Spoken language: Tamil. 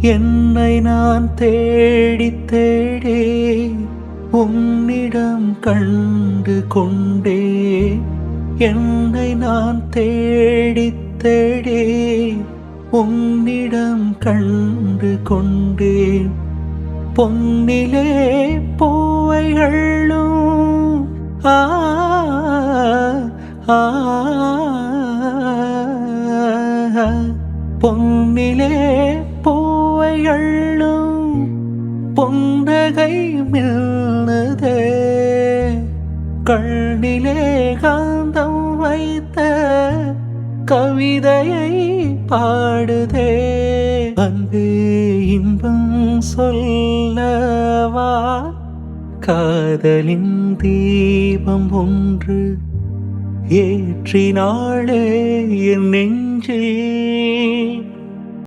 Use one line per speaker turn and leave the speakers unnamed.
என்னை நான் தேடி தேடி உன்னிடம் கண்டு கொண்டே. என்னை நான் தேடி தேடி உன்னிடம் கண்டு கொண்டேன். பொன்னிலே பூவைகளும் ஆ ஆ பொன்னிலே பூவைகளும் பொன்னகை மில்லுதே. கண்ணிலே காந்தம் வைத்த கவிதையை பாடுதே. அன்பே இன்பம் சொல்லவா, காதலின் தீபம் ஒன்று ஏற்றினாளே என் நெஞ்சில்.